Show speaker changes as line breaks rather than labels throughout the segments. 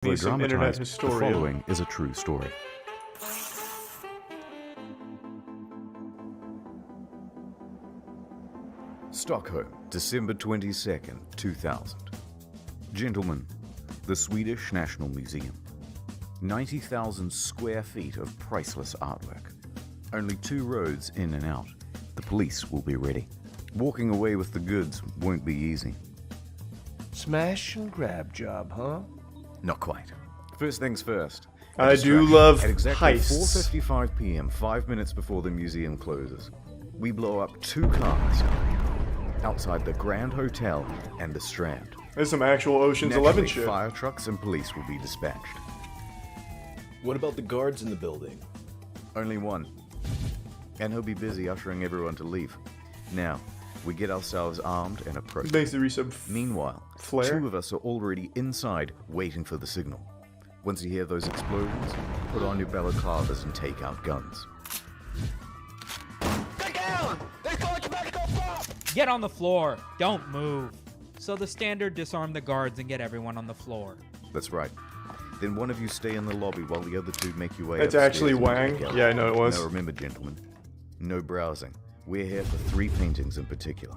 Be some internet
The
historian.
following is a true story. Stockholm, December 22nd, 2000. Gentlemen, the Swedish National Museum. 90,000 square feet of priceless artwork. Only 2 roads in and out. The police will be ready. Walking away with the goods won't be easy.
Smash and grab job, huh?
Not quite. First things first.
I do love
At exactly
heists.
4:55 p.m., 5 minutes before the museum closes, we blow up 2 cars outside the Grand Hotel and the Strand.
There's some actual Ocean's
Naturally,
11 shit.
fire trucks and police will be dispatched.
What about the guards in the building?
Only one. And he'll be busy ushering everyone to leave. Now, we get ourselves armed and approach.
Thanks to resub.
Meanwhile,
Flare?
2 of us are already inside waiting for the signal. Once you hear those explosions, put on your balaclavas and take out guns.
Get on the floor. Don't move. So the standard disarm the guards and get everyone on the floor.
That's right. Then one of you stay in the lobby while the other 2 make your way
That's
upstairs
actually
into the
Wang?
gallery.
Yeah, I know it was.
Now remember, gentlemen, no browsing. We're here for 3 paintings in particular.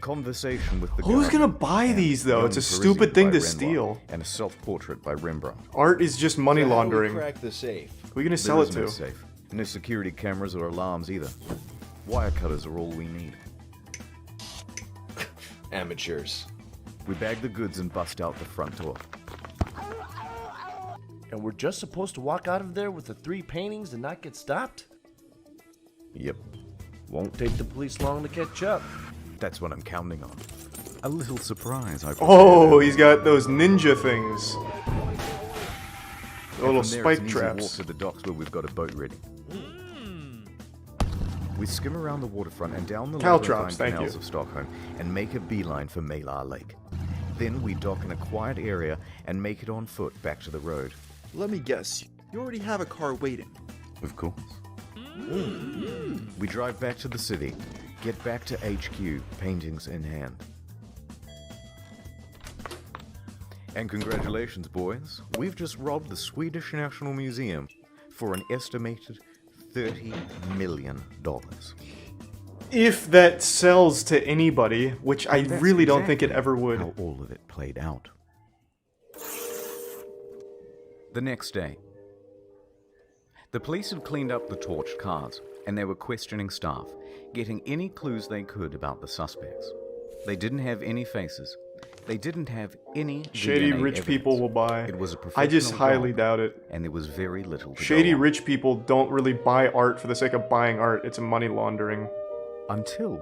Conversation with the
Who's
guard
gonna buy
and
these, though?
Young
It's a
Parisi
stupid thing
by
to
Renoir
steal.
And a self-portrait by Rembrandt.
Art is just money
So how do we
laundering.
crack the safe?
Who are you gonna
There
sell it
is no
to?
safe. No security cameras or alarms either. Wire cutters are all we need.
Amateurs.
We bag the goods and bust out the front door.
And we're just supposed to walk out of there with the 3 paintings and not get stopped?
Yep,
Won't take the police long to catch up.
that's what I'm counting on. A little surprise, I
Oh, he's got those ninja things. The little
From there,
spike
it's an easy walk
traps.
to the docks where we've got a boat ready. We skim around the waterfront and down the
Caltrops,
labyrinthine
thank
canals
you.
of Stockholm and make a beeline for Malar Lake. Then we dock in a quiet area and make it on foot back to the road.
Let me guess, you already have a car waiting.
Of course. We drive back to the city, get back to HQ, paintings in hand. And congratulations, boys. We've just robbed the Swedish National Museum for an estimated $30 million.
If that sells to anybody, which I
That's
really don't think it
exactly
ever would.
How all of it played out. The next day, the police had cleaned up the torched cars, and they were questioning staff, getting any clues they could about the suspects. They didn't have any faces. They didn't have any
Shady
DNA
rich
evidence.
people will buy.
It was a
I just
professional
highly
job,
doubt it.
and there was very little to
Shady
go on.
rich people don't really buy art for the sake of buying art. It's a money laundering.
Until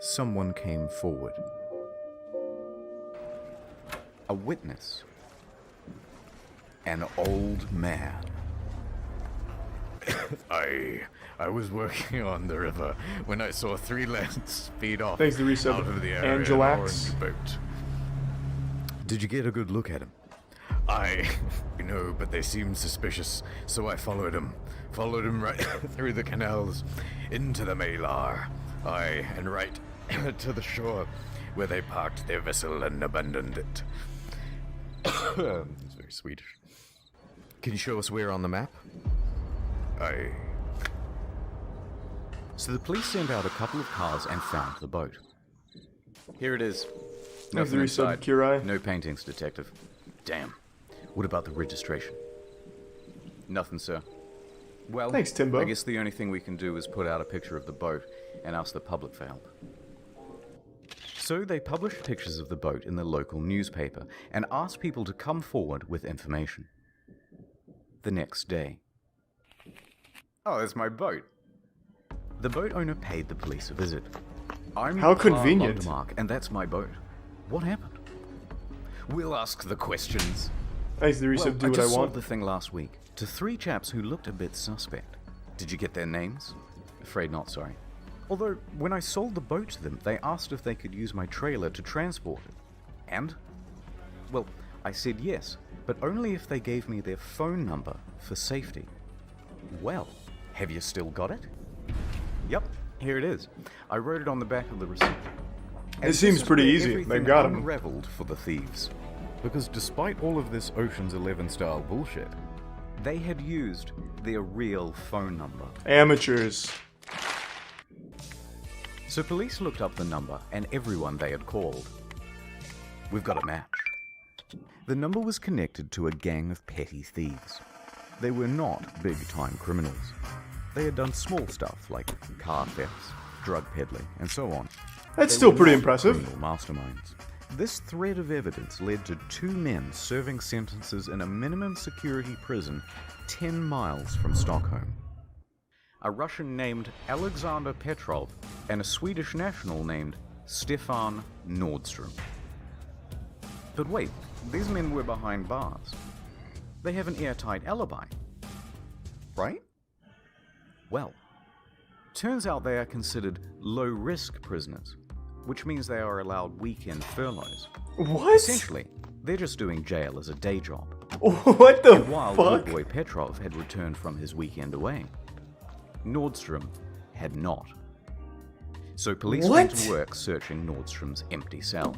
someone came forward. A witness. An old man. I was working on the river when I saw 3 lads speed off
Thanks to resub.
out of the area in an
Angelax.
orange boat. Did you get a good look at him? No, but they seemed suspicious, so I followed him right through the canals into the Malar. And right to the shore where they parked their vessel and abandoned it. It's very Swedish. Can you show us where on the map? So the police sent out a couple of cars and found the boat. Here it is.
Thanks
Nothing
to resub,
inside.
Kurai.
No paintings, detective. Damn. What about the registration? Nothing, sir. Well,
Thanks, Timbo.
I guess the only thing we can do is put out a picture of the boat and ask the public for help. So they published pictures of the boat in the local newspaper and asked people to come forward with information. The next day. Oh, that's my boat. The boat owner paid the police a visit. I'm
How
Carl
convenient.
Lundmark, and that's my boat. What happened? We'll ask the questions.
Thanks to resub. Do
I
what I
just sold
want.
the thing last week to 3 chaps who looked a bit suspect. Did you get their names? Afraid not, sorry. Although, when I sold the boat to them, they asked if they could use my trailer to transport it. And? Well, I said yes, but only if they gave me their phone number for safety. Well, have you still got it? Yep, here it is. I wrote it on the back of the receipt. And
It seems
this is
pretty
where
easy.
everything
They've got 'em.
unraveled for the thieves. because despite all of this Ocean's 11 style bullshit, they had used their real phone number.
Amateurs.
So police looked up the number and everyone they had called. We've got a match. The number was connected to a gang of petty thieves. They were not big-time criminals. They had done small stuff like car thefts, drug peddling, and so on.
That's
They
still
were
pretty
not
impressive.
criminal masterminds. This thread of evidence led to 2 men serving sentences in a minimum security prison 10 miles from Stockholm. A Russian named Alexander Petrov and a Swedish national named Stefan Nordstrom. But wait, these men were behind bars. They have an airtight alibi, right? Well, turns out they are considered low-risk prisoners, which means they are allowed weekend furloughs.
What?
Essentially, they're just doing jail as a day job.
What the
While
fuck?
good boy Petrov had returned from his weekend away, Nordstrom had not. So police went
What?
to work searching Nordstrom's empty cell.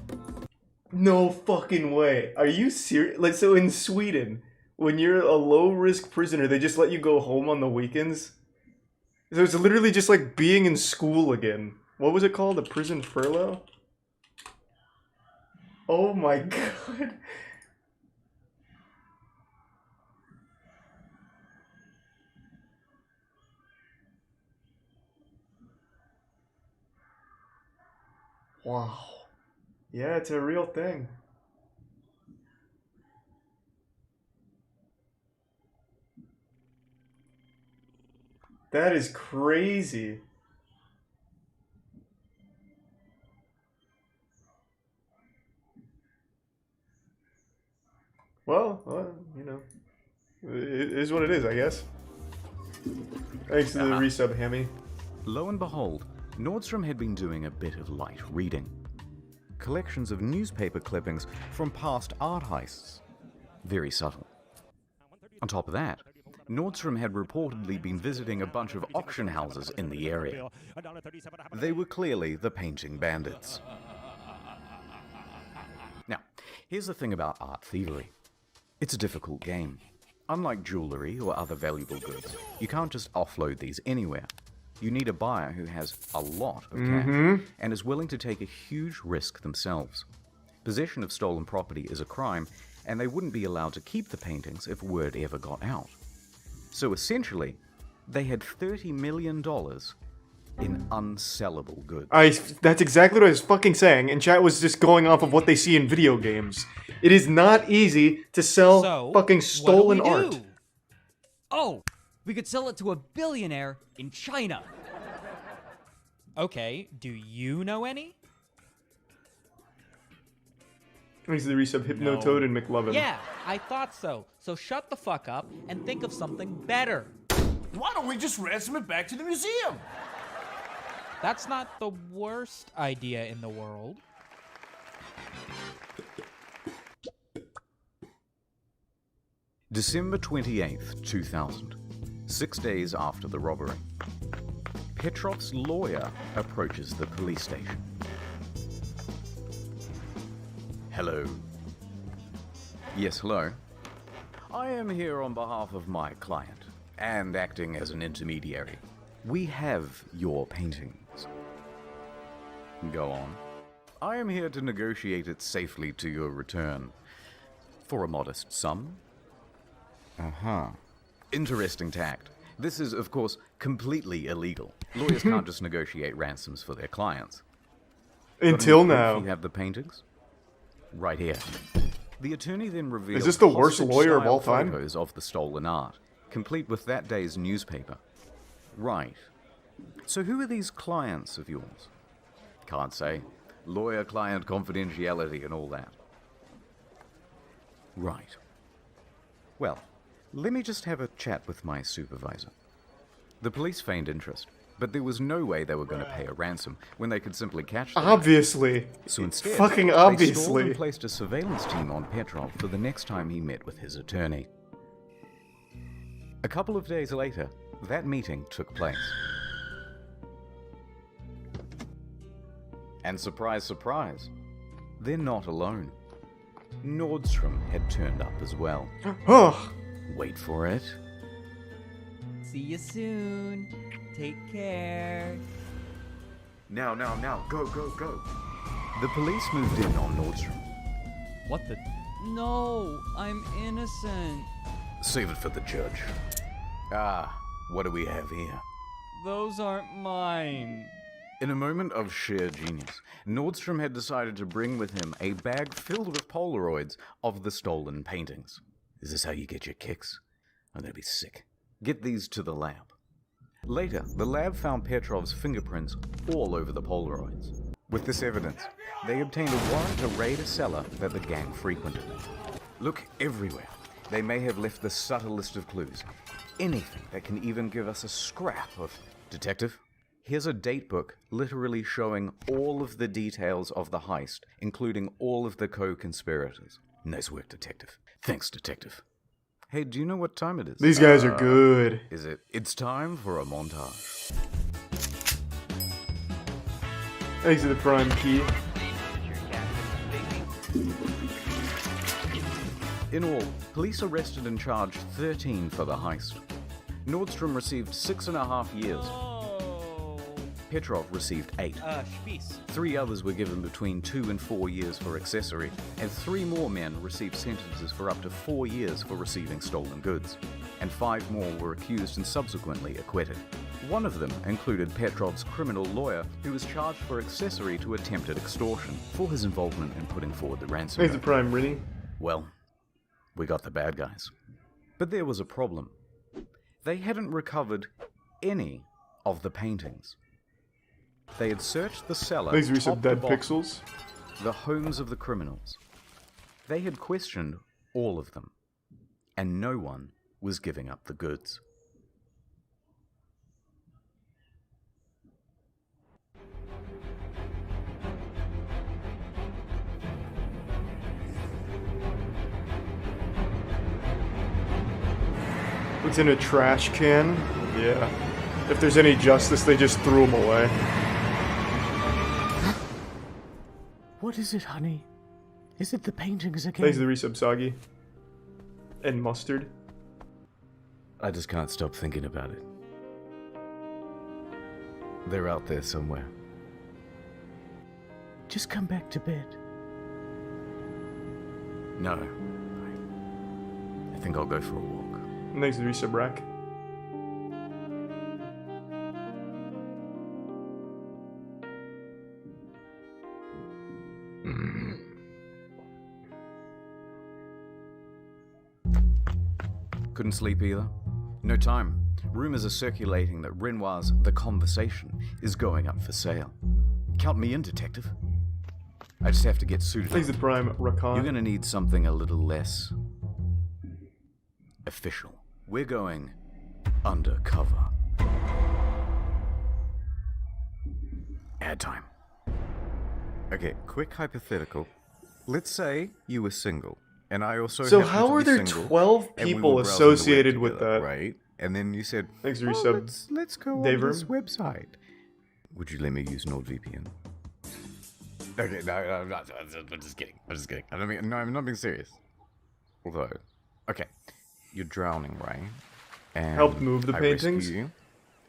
No fucking way. Are you serious? Like, so in Sweden, when you're a low-risk prisoner, they just let you go home on the weekends? So it's literally just like being in school again. What was it called? A prison furlough? Oh my god. Wow. Yeah, it's a real thing. That is crazy. Well, you know, it is what it is, I guess. Thanks to the resub, Hammy.
Lo and behold, Nordstrom had been doing a bit of light reading. Collections of newspaper clippings from past art heists. Very subtle. On top of that, Nordstrom had reportedly been visiting a bunch of auction houses in the area. They were clearly the painting bandits. Now, here's the thing about art thievery. It's a difficult game. Unlike jewelry or other valuable goods, you can't just offload these anywhere. You need a buyer who has a lot of cash and is willing to take a huge risk themselves. Possession of stolen property is a crime, and they wouldn't be allowed to keep the paintings if word ever got out. So essentially, they had $30 million in unsellable goods.
That's exactly what I was fucking saying, and chat was just going off of what they see in video games. It is not easy to sell
So,
fucking stolen
what do we
art.
do? Oh, we could sell it to a billionaire in China.
Okay, do you know any?
Thanks to the resub, Hypnotoad and McLovin.
Yeah, I thought so. So shut the fuck up and think of something better.
Why don't we just ransom it back to the museum?
That's not the worst idea in the world.
December 28th, 2000, 6 days after the robbery. Petrov's lawyer approaches the police station. Hello. Yes, hello. I am here on behalf of my client, and acting as an intermediary. We have your paintings. Go on. I am here to negotiate it safely to your return. For a modest sum. Interesting tact. This is, of course, completely illegal. Lawyers can't just negotiate ransoms for their clients.
Until
Got any proof
now.
You have the paintings? Right here. The attorney then revealed
this the worst lawyer of all
hostage-style
time?
photos of the stolen art, complete with that day's newspaper. Right. So who are these clients of yours? Can't say. Lawyer-client confidentiality and all that. Right. Well, let me just have a chat with my supervisor. The police feigned interest, but there was no way they were going to pay a ransom when they could simply catch them.
Obviously.
So instead,
Fucking
they stalled and
obviously.
placed a surveillance team on Petrov for the next time he met with his attorney. A couple of days later, that meeting took place. And surprise, surprise, they're not alone. Nordstrom had turned up as well.
Oh,
Wait for it.
See you soon. Take care.
Now, go, go, go.
The police moved in on Nordstrom.
What the?
No, I'm innocent.
Save it for the judge. Ah, what do we have here?
Those aren't mine.
In a moment of sheer genius, Nordstrom had decided to bring with him a bag filled with Polaroids of the stolen paintings. Is this how you get your kicks? I'm gonna be sick. Get these to the lab. Later, the lab found Petrov's fingerprints all over the Polaroids. With this evidence, they obtained a warrant to raid a cellar that the gang frequented. Look everywhere. They may have left the subtlest of clues. Anything that can even give us a scrap of... Detective? Here's a date book literally showing all of the details of the heist, including all of the co-conspirators. Nice work, Detective. Thanks, Detective. Hey, do you know what time it is?
these guys are good.
Is it? It's time for a montage.
Thanks to the prime key.
In all, police arrested and charged 13 for the heist. Nordstrom received 6.5 years. Petrov received 8.
Spieß.
3 others were given between 2 and 4 years for accessory, and 3 more men received sentences for up to 4 years for receiving stolen goods, and 5 more were accused and subsequently acquitted. One of them included Petrov's criminal lawyer, who was charged for accessory to attempted extortion for his involvement in putting forward the ransom
Thanks to
note.
prime Rinny.
Well, we got the bad guys. But there was a problem. They hadn't recovered any of the paintings. They had searched the cellar,
Thanks to some
top to
dead
bottom,
pixels.
the homes of the criminals. They had questioned all of them, and no one was giving up the goods.
What's in a trash can? Yeah. If there's any justice, they just threw them away.
What is it, honey? Is it the paintings again?
Thanks to the resub Soggy. And mustard.
I just can't stop thinking about it. They're out there somewhere. Just come back to bed. No. I think I'll go for a walk.
Thanks to the resub Rack.
Couldn't sleep either. No time. Rumors are circulating that Renoir's The Conversation is going up for sale. Count me in, detective. I just have to get suited
Thanks
up.
to prime Rakan.
You're gonna need something a little less official. We're going undercover. Ad time. Okay, quick hypothetical. Let's say you were single, and I also
So
happen
how
to
are
be
there
single,
12
and we
people
were browsing the web
associated with
together,
that?
right? And then you said,
Thanks to
"Oh,
resub
let's go on
Daver.
this website. Would you let me use NordVPN? Okay, no, I'm just kidding. I'm just kidding. I'm not being serious. Although, okay, you're drowning, right? And
Helped move the
I
paintings?
rescue you,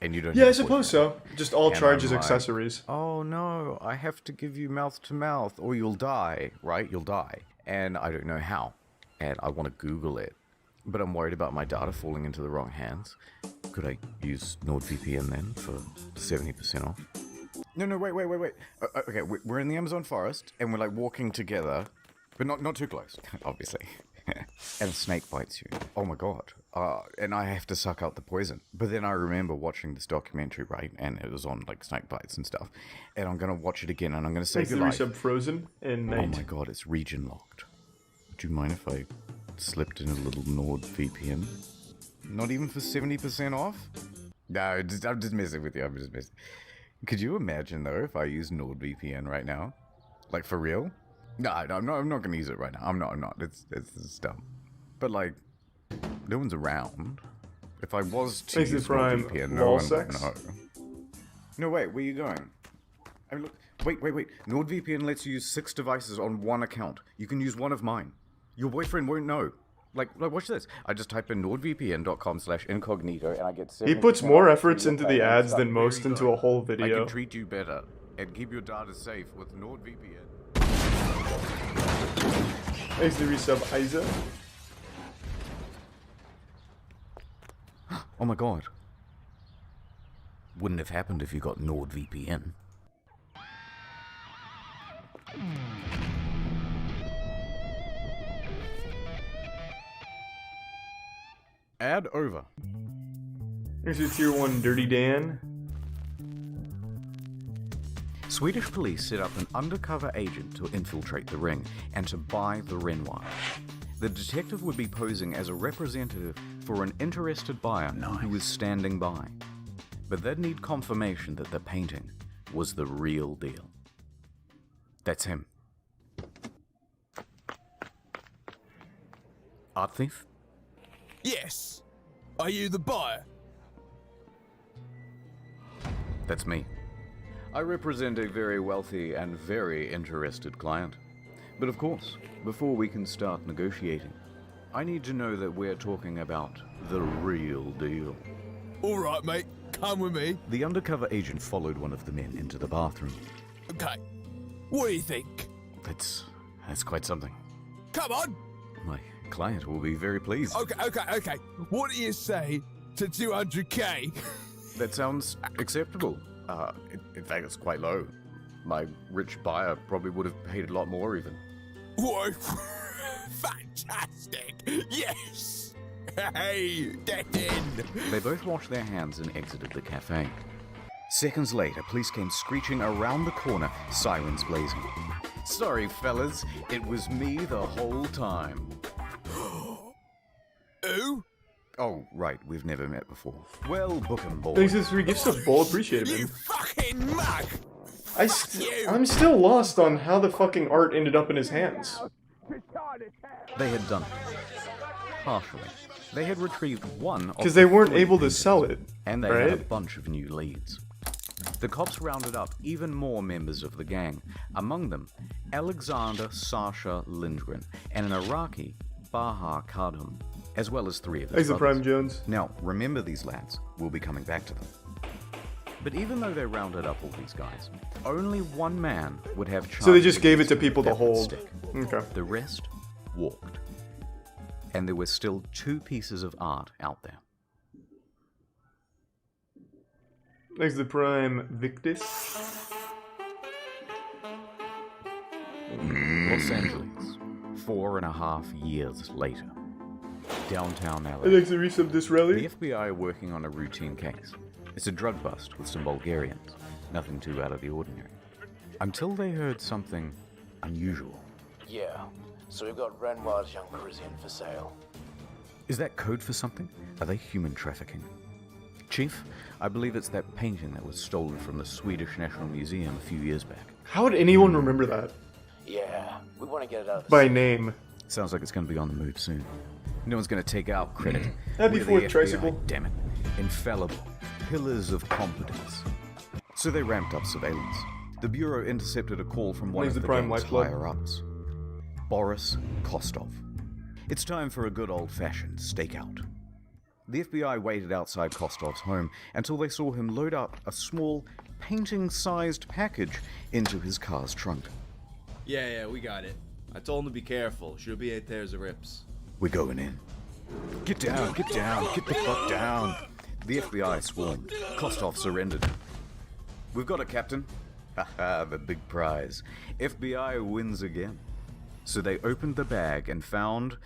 and you don't.
Yeah, I
have a
suppose
boyfriend.
so. Just all
And
charges
I'm like,
accessories.
Oh no, I have to give you mouth to mouth, or you'll die. Right? You'll die, and I don't know how. And I want to Google it, but I'm worried about my data falling into the wrong hands. Could I use NordVPN then for 70% off? No, wait. Okay, we're in the Amazon forest, and we're like walking together, but not too close, obviously. And a snake bites you. Oh my god. And I have to suck out the poison. But then I remember watching this documentary, right? And it was on like snake bites and stuff. And I'm gonna watch it again, and I'm gonna save
Thanks to
your
the
life.
resub Frozen and
Oh
Night.
my god, it's region locked. Would you mind if I slipped in a little NordVPN? Not even for 70% off? No, I'm just messing with you. I'm just messing. Could you imagine though if I use NordVPN right now? Like for real? No, I'm not gonna use it right now. I'm not. It's dumb. But like, no one's around. If I was to
Thanks to
use
Prime
NordVPN, no one would
Wallsex.
know. No, wait, where are you going? I mean, look, Wait. NordVPN lets you use 6 devices on one account. You can use one of mine. Your boyfriend won't know. Like watch this. I just type in nordvpn.com/incognito and I get 70%
He puts more
off
efforts
free
into the
payment
ads
stuff.
than most
There you
into
go.
a whole
I
video.
can treat you better and keep your data safe with NordVPN.
Thanks to resub Isa.
Oh my god. Wouldn't have happened if you got NordVPN. Ad over.
Here's your tier 1 Dirty Dan.
Swedish police set up an undercover agent to infiltrate the ring and to buy the Renoir. The detective would be posing as a representative for an interested buyer who was standing by. But they'd need confirmation that the painting was the real deal. That's him. Art thief?
Yes. Are you the buyer?
That's me. I represent a very wealthy and very interested client. But of course, before we can start negotiating, I need to know that we're talking about the real deal.
All right, mate. Come with me.
The undercover agent followed one of the men into the bathroom.
Okay. What do you think?
That's quite something.
Come on.
My client will be very pleased.
Okay. What do you say to 200k?
That sounds acceptable. In fact, it's quite low. My rich buyer probably would have paid a lot more even.
Whoa. Fantastic. Yes. Hey, get in.
They both washed their hands and exited the cafe. Seconds later, police came screeching around the corner, sirens blazing. Sorry, fellas, it was me the whole time.
Who?
Oh, right, we've never met before. Well, book 'em, boy.
Thanks to the 3 gift sub, Bull. Appreciate it,
You
man.
fucking mug.
I'm still lost on how the fucking art ended up in his hands.
They had done it. Partially. They had retrieved one of
Because they
the
weren't
3
able to
paintings,
sell it,
and they had a
right?
bunch of new leads. The cops rounded up even more members of the gang, among them Alexander Sasha Lindgren and an Iraqi, Baha Kadham, as well as 3 of his
Thanks to
brothers.
Prime Jones.
Now, remember these lads. We'll be coming back to them. But even though they rounded up all these guys, only one man would have charge
So they just
of
gave it
this
to people to
that would
hold.
stick.
Okay.
The rest walked. And there were still 2 pieces of art out there.
Thanks to Prime Victus.
Los Angeles, 4.5 years later. Downtown LA.
Thanks to resub
The
Disraeli.
FBI are working on a routine case. It's a drug bust with some Bulgarians. Nothing too out of the ordinary. Until they heard something unusual.
Yeah, so we've got Renoir's Young Parisian for sale.
Is that code for something? Are they human trafficking? Chief, I believe it's that painting that was stolen from the Swedish National Museum a few years back.
How would anyone remember that?
Yeah, we want to get it out of the
By
city.
name.
Sounds like it's going to be on the move soon. No one's going to take our credit.
Happy
We're the
4th, Tricycle.
FBI, damn it. Infallible. Pillars of competence. So they ramped up surveillance. The Bureau intercepted a call from one
Where's
of
the
the
Prime
gang's
Life Club?
higher-ups. Boris Kostov. It's time for a good old-fashioned stakeout. The FBI waited outside Kostov's home until they saw him load up a small, painting-sized package into his car's trunk.
Yeah, we got it. I told him to be careful. Should be 8 pairs of rips.
We're going in. Get down, get the fuck down. The FBI swarmed. Kostov surrendered. We've got it, Captain. Haha, the big prize. FBI wins again. So they opened the bag and found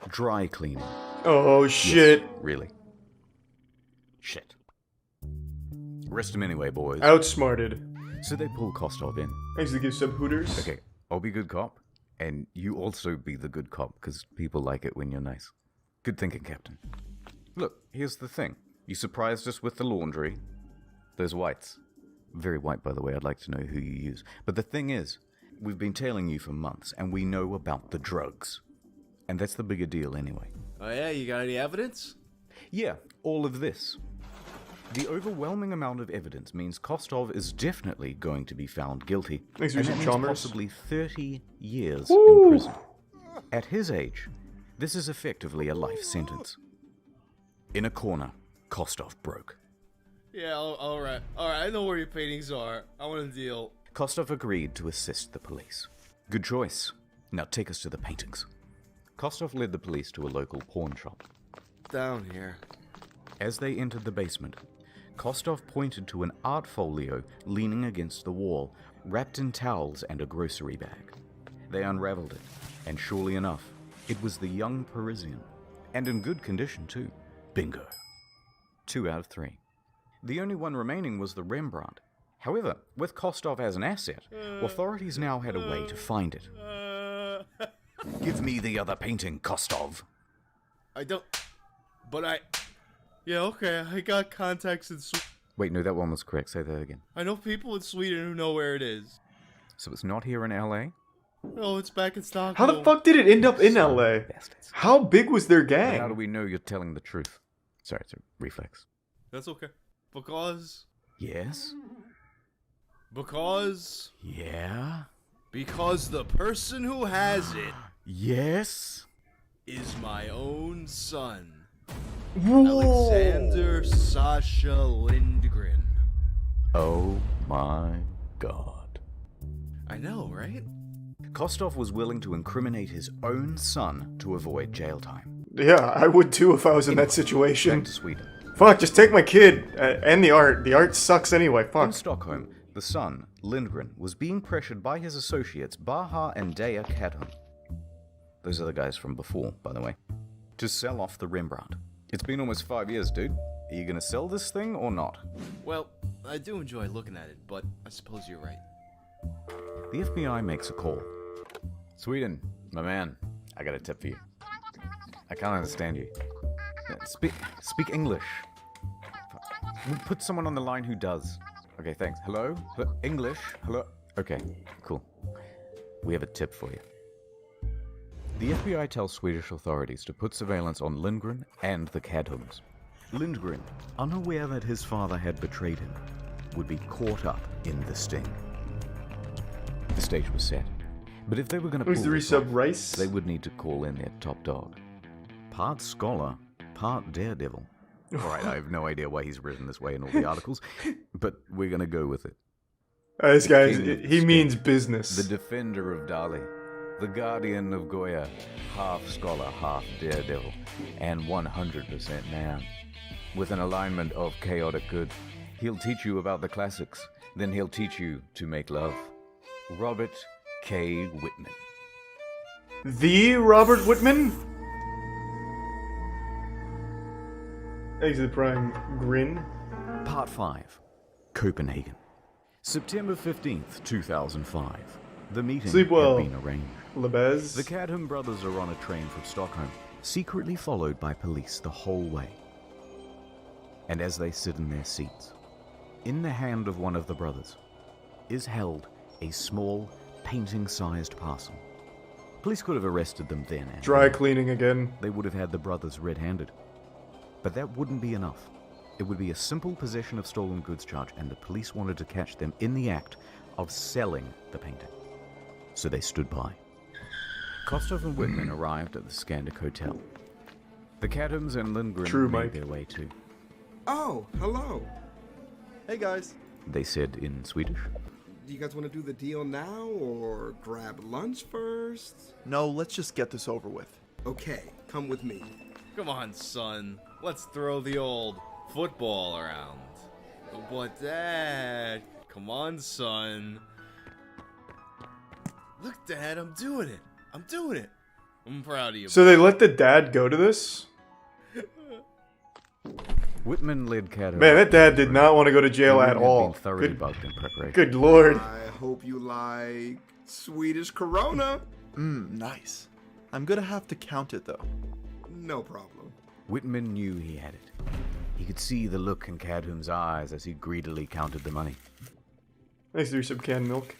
dry cleaning.
Oh shit.
Yes, really. Shit. Arrest him anyway, boys.
Outsmarted.
So they pull Kostov in.
Thanks to the gift sub Hooters.
Okay, I'll be good cop, and you also be the good cop, because people like it when you're nice. Good thinking, Captain. Look, here's the thing. You surprised us with the laundry. Those whites. Very white, by the way. I'd like to know who you use. But the thing is, we've been tailing you for months, and we know about the drugs. And that's the bigger deal anyway.
Oh yeah, you got any evidence?
Yeah, all of this. The overwhelming amount of evidence means Kostov is definitely going to be found guilty,
Thanks,
and that
Richard
means
Chalmers.
possibly 30 years
Woo!
in prison. At his age, this is effectively a life sentence. In a corner, Kostov broke.
Yeah, alright. Alright, I know where your paintings are. I want a deal.
Kostov agreed to assist the police. Good choice. Now take us to the paintings. Kostov led the police to a local pawn shop.
Down here.
As they entered the basement, Kostov pointed to an art folio leaning against the wall, wrapped in towels and a grocery bag. They unraveled it, and surely enough, it was the young Parisian. And in good condition, too. Bingo. 2 out of 3. The only one remaining was the Rembrandt. However, with Kostov as an asset, authorities now had a way to find it. Give me the other painting, Kostov.
I don't... But I... Yeah, okay, I got contacts in Sweden.
Wait, no, that one was correct. Say that again.
I know people in Sweden who know where it is.
So it's not here in LA?
No, it's back in Stockholm.
How the fuck did it end up in LA?
Bastards.
How big was their
How do
gang?
we know you're telling the truth? Sorry, it's a reflex.
That's okay. Because...
Yes?
Because...
Yeah?
Because the person who has it
Yes?
is my own son.
Whoa.
Alexander Sasha Lindgren.
Oh my god.
I know, right?
Kostov was willing to incriminate his own son to avoid jail time.
Yeah, I would too if I was in that
Back
situation.
to Sweden.
Fuck, just take my kid. And the art. The art sucks anyway,
In
fuck.
Stockholm, the son, Lindgren, was being pressured by his associates Baha and Dea Kadham. Those are the guys from before, by the way. To sell off the Rembrandt. It's been almost 5 years, dude. Are you gonna sell this thing or not?
Well, I do enjoy looking at it, but I suppose you're right.
The FBI makes a call. Sweden, my man, I got a tip for you. I can't understand you. Speak English. We'll put someone on the line who does. Okay, thanks. Hello? English? Hello? Okay, cool. We have a tip for you. The FBI tells Swedish authorities to put surveillance on Lindgren and the Kadhams. Lindgren, unaware that his father had betrayed him, would be caught up in the sting. The stage was set, but if they were going to pull
Who's the
this
resub
off,
Rice?
they would need to call in their top dog. Part scholar, part daredevil. Alright, I have no idea why he's written this way in all the articles, but we're going to go with it.
This guy,
King of
he
Sting,
means business.
The defender of Dali, the guardian of Goya, half scholar, half daredevil, and 100% man. With an alignment of chaotic good, he'll teach you about the classics, then he'll teach you to make love. Robert K. Whitman.
The Robert Whitman? Exit Prime Grin.
Part 5. Copenhagen. September 15th, 2005. The meeting
Sleep well.
had been arranged.
Lebez.
The Kadham brothers are on a train from Stockholm, secretly followed by police the whole way. And as they sit in their seats, in the hand of one of the brothers is held a small, painting-sized parcel. Police could have arrested them then and
Dry
there.
cleaning again.
They would have had the brothers red-handed. But that wouldn't be enough. It would be a simple possession of stolen goods charge, and the police wanted to catch them in the act of selling the painting. So they stood by. Kostov and Whitman arrived at the Scandic Hotel. The Kadhams and Lindgren
True,
made
Mike.
their way too.
Oh, hello. Hey guys.
They said in Swedish.
Do you guys want to do the deal now or grab lunch first?
No, let's just get this over with.
Okay, come with me.
Come on, son. Let's throw the old football around. But Dad, come on, son. Look, Dad, I'm doing it. I'm doing it. I'm proud of you.
So they let the dad go to this?
Whitman led Kadham.
Man, that dad did not want to go to jail
Whitman
at
had
all.
been thoroughly
Good,
bugged in preparation.
good lord.
I hope you like Swedish Corona.
Nice. I'm gonna have to count it though.
No problem.
Whitman knew he had it. He could see the look in Kadham's eyes as he greedily counted the money.
Nice to do some canned milk.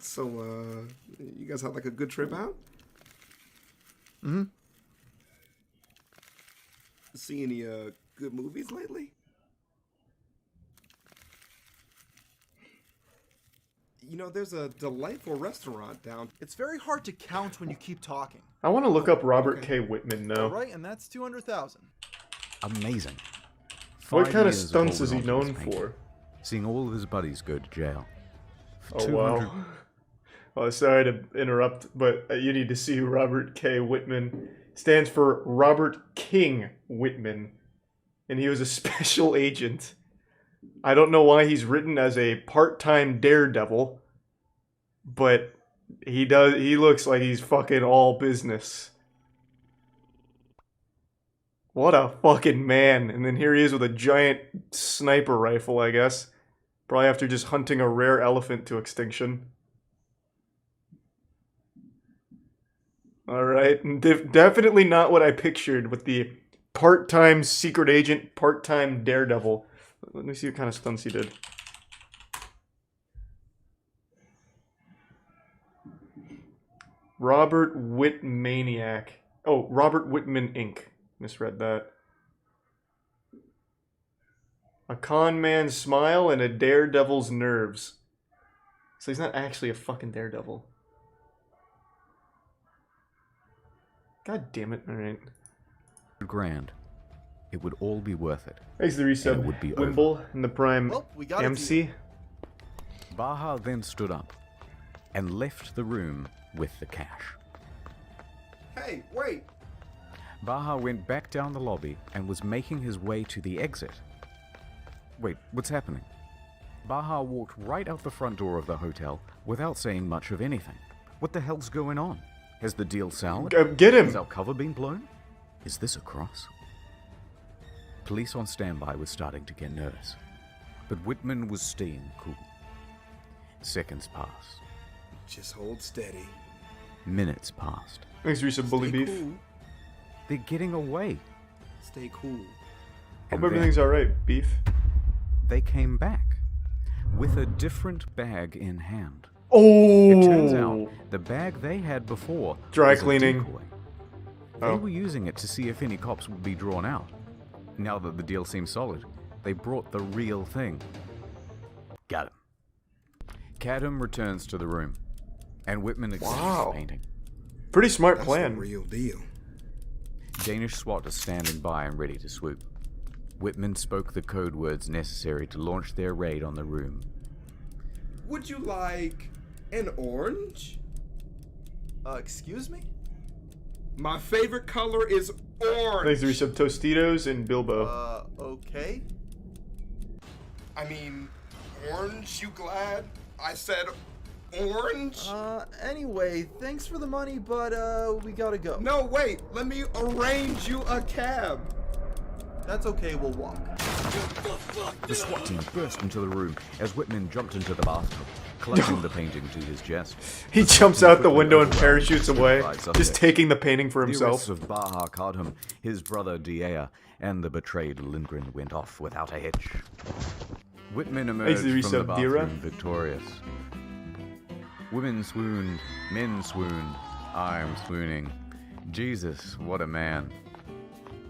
So, you guys had like a good trip out?
Mm-hmm.
See any good movies lately? You know, there's a delightful restaurant down.
It's very hard to count when you keep talking.
I want to look up Robert K. Whitman now.
All right, and that's 200,000.
Amazing.
What
5
kind of
years
stunts is he
holding on to
known
this painting,
for?
Seeing all of his buddies go to jail. For
Oh, wow.
200
Well, sorry to interrupt, but you need to see who Robert K. Whitman stands for. Robert King Whitman. And he was a special agent. I don't know why he's written as a part-time daredevil, but he looks like he's fucking all business. What a fucking man. And then here he is with a giant sniper rifle, I guess. Probably after just hunting a rare elephant to extinction. Alright, definitely not what I pictured with the part-time secret agent, part-time daredevil. Let me see what kind of stunts he did. Robert Whitmaniac. Oh, Robert Whitman Inc. Misread that. A con man's smile and a daredevil's nerves. So he's not actually a fucking daredevil. God damn it. Alright.
grand. It would all be worth it.
Thanks to the resub.
And it would be
Wimble
over.
in the prime
Well, we got
MC.
Baha then stood up and left the room with the cash.
Hey, wait!
Baha went back down the lobby and was making his way to the exit. Wait, what's happening? Baha walked right out the front door of the hotel without saying much of anything. What the hell's going on? Has the deal soured?
Get him!
Has our cover been blown? Is this a cross? Police on standby were starting to get nervous, but Whitman was staying cool. Seconds passed.
Just hold steady.
Minutes passed.
Thanks, Resub Bully
Stay
Beef.
cool.
They're getting away.
Stay cool.
Hope
And
everything's
then
alright, Beef.
they came back with a different bag in hand.
Oh!
It turns out the bag they had before
Dry
was a
cleaning.
decoy. They
Oh.
were using it to see if any cops would be drawn out. Now that the deal seemed solid, they brought the real thing. Got him. Cadham returns to the room, and Whitman examines
Wow.
the painting.
Pretty smart
That's
plan.
the real deal.
Danish SWAT is standing by and ready to swoop. Whitman spoke the code words necessary to launch their raid on the room.
Would you like an orange?
Excuse me?
My favorite color is orange.
Thanks to Resub Tostitos and Bilbo.
Okay.
I mean, orange, you glad? I said orange?
Anyway, thanks for the money, but, we gotta go.
No, wait. Let me arrange you a cab.
That's okay, we'll walk.
The SWAT team burst into the room as Whitman jumped into the bathtub, clutching the painting to his chest.
He jumps out the window and parachutes away, just taking the painting for
The arrests
himself.
of Baha Kadham, his brother Diea, and the betrayed Lindgren went off without a hitch. Whitman emerged
the
from the
resub, Dira.
bathroom victorious. Women swooned, men swooned, I am swooning. Jesus, what a man.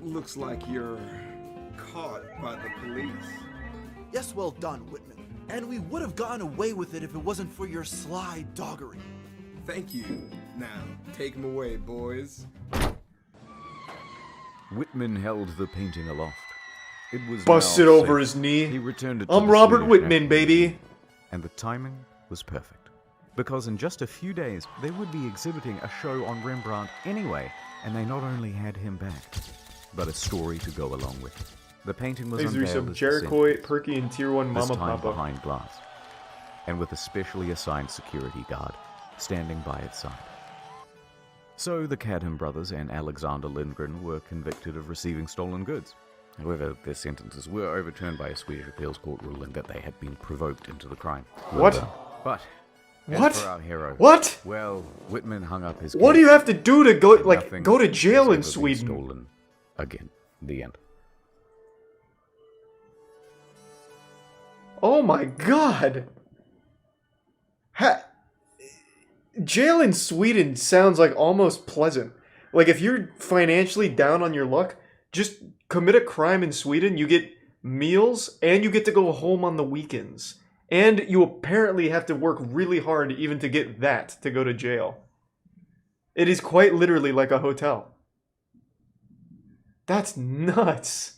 Looks like you're caught by the police.
Yes, well done, Whitman. And we would have gotten away with it if it wasn't for your sly doggery.
Thank you. Now, take him away, boys.
Whitman held the painting aloft. It was
Busted
now
over
safe.
his knee.
He returned it to
I'm
the
Robert
Swedish
Whitman,
National
baby.
Museum, and the timing was perfect. Because in just a few days, they would be exhibiting a show on Rembrandt anyway, and they not only had him back, but a story to go along with it. The painting was
Thanks to
unveiled
Resub
as
Jericho,
the
Perky, and Tier 1
this
Mama
time
Papa.
behind glass, and with a specially assigned security guard standing by its side. So the Cadham brothers and Alexander Lindgren were convicted of receiving stolen goods. However, their sentences were overturned by a Swedish appeals court ruling that they had been provoked into the crime.
What?
But as
What?
for our hero,
What?
well, Whitman hung up his
What do
case,
you have to do to go,
and
like,
nothing
go to jail
has
in
ever been
Sweden?
Stolen again. The end.
Oh my god! Jail in Sweden sounds like almost pleasant. Like if you're financially down on your luck, Just commit a crime in Sweden, you get meals, and you get to go home on the weekends. And you apparently have to work really hard even to get that, to go to jail. It is quite literally like a hotel. That's nuts.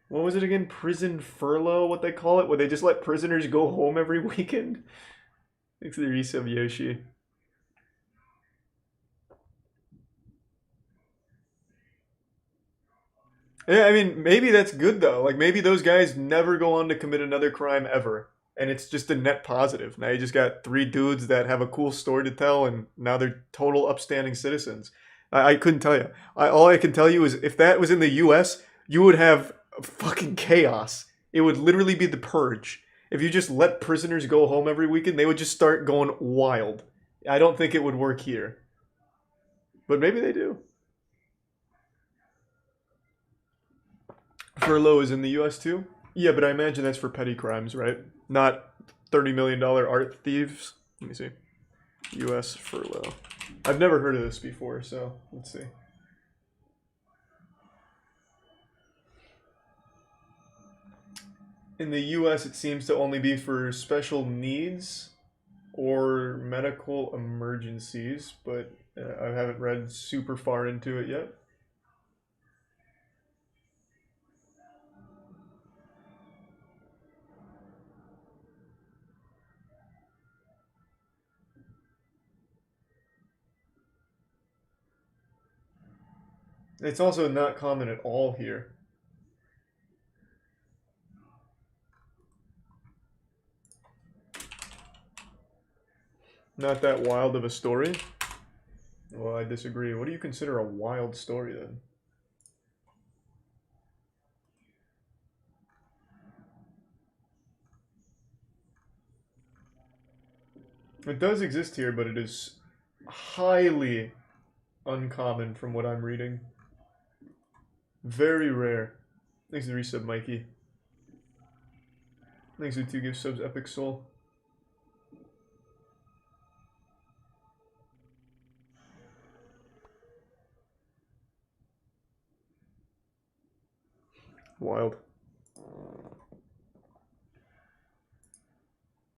What was it again? Prison furlough, what they call it? Where they just let prisoners go home every weekend? Thanks to the resub, Yoshi. Yeah, I mean, maybe that's good though. Like, maybe those guys never go on to commit another crime ever. And it's just a net positive. Now you just got 3 dudes that have a cool story to tell, and now they're total upstanding citizens. I couldn't tell you. All I can tell you is if that was in the US, you would have fucking chaos. It would literally be the purge. If you just let prisoners go home every weekend, they would just start going wild. I don't think it would work here. But maybe they do. Furlough is in the US too? Yeah, but I imagine that's for petty crimes, right? Not $30 million art thieves. Let me see. US furlough. I've never heard of this before, so let's see. In the US, it seems to only be for special needs or medical emergencies, but I haven't read super far into it yet. It's also not common at all here. Not that wild of a story? Well, I disagree. What do you consider a wild story then? It does exist here, but it is highly uncommon from what I'm reading. Very rare. Thanks to the resub, Mikey. Thanks to the 2 gift subs, Epic Soul. Wild.